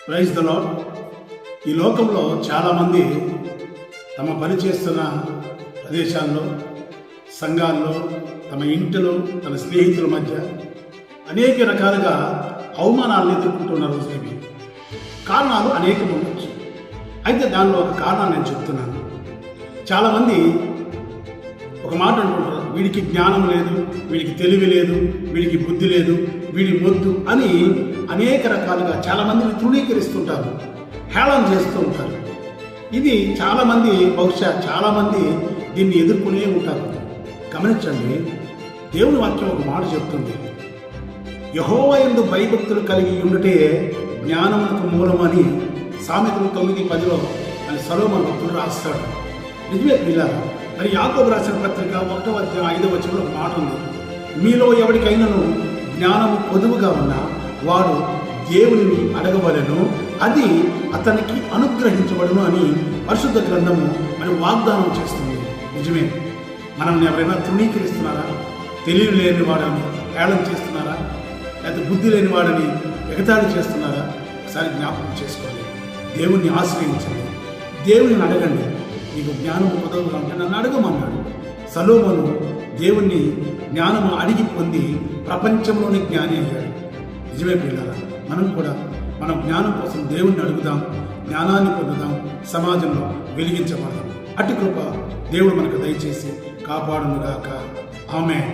Praise the lord. ఈ లోకంలో చాలామంది తమ పని చేస్తున్న ప్రదేశాల్లో, సంఘాల్లో, తమ ఇంటిలో, తన స్నేహితుల మధ్య అనేక రకాలుగా అవమానాలను ఎదుర్కొంటున్న రోజులు ఇవి. కారణాలు అనేకం ఉండొచ్చు. అయితే దానిలో ఒక కారణాన్ని నేను చెప్తున్నాను. చాలామంది ఒక మాట అంటుంటారు, వీడికి జ్ఞానం లేదు, వీడికి తెలివి లేదు, వీడికి బుద్ధి లేదు, వీడి మొద్దు అని అనేక రకాలుగా చాలామందిని తృణీకరిస్తుంటారు, హేళన చేస్తూ ఉంటారు. ఇది చాలామంది, బహుశా చాలామంది దీన్ని ఎదుర్కొనే ఉంటారు. గమనించండి, దేవుని వాక్యం ఒక మాట చెప్తుంది, యెహోవా యందు భయభక్తులు కలిగి ఉండుటే జ్ఞానమునకు మూలమని సామెతలు 9:10 అని సొలొమోను భక్తుడు రాస్తాడు. నిజమే పిల్లారా. మరి యాకోబు రాసిన పత్రిక 1వ అధ్యాయం 5వ వచనంలో ఒక మాట ఉంది, మీలో ఎవరికైనాను జ్ఞానము పొదువుగా ఉన్నా వాడు దేవునిని అడగవలెను, అది అతనికి అనుగ్రహించబడును అని పరిశుద్ధ గ్రంథము మరి వాగ్దానం చేస్తుంది. నిజమే. మనల్ని ఎవరైనా తృణీకరిస్తున్నారా? తెలివి లేని వాడని హేళన చేస్తున్నారా? లేకపోతే బుద్ధి లేని వాడని ఎగతాళి చేస్తున్నారా? ఒకసారి జ్ఞాపకం చేసుకోండి. దేవుణ్ణి ఆశ్రయించండి, దేవుని అడగండి. నీకు జ్ఞానము పొదవుగా ఉంటే నన్ను అడగమన్నాడు సొలొమోను. దేవుణ్ణి జ్ఞానము అడిగి పొంది ప్రపంచంలోని జ్ఞాని అయ్యాడు. నిజమే పిల్లరా, మనం కూడా మన జ్ఞానం కోసం దేవుణ్ణి అడుగుదాం, జ్ఞానాన్ని పొందుదాం, సమాజంలో వెలిగించబడదాం. అట్టి కృప దేవుడు మనకు దయచేసి కాపాడునుగాక. ఆమేన్.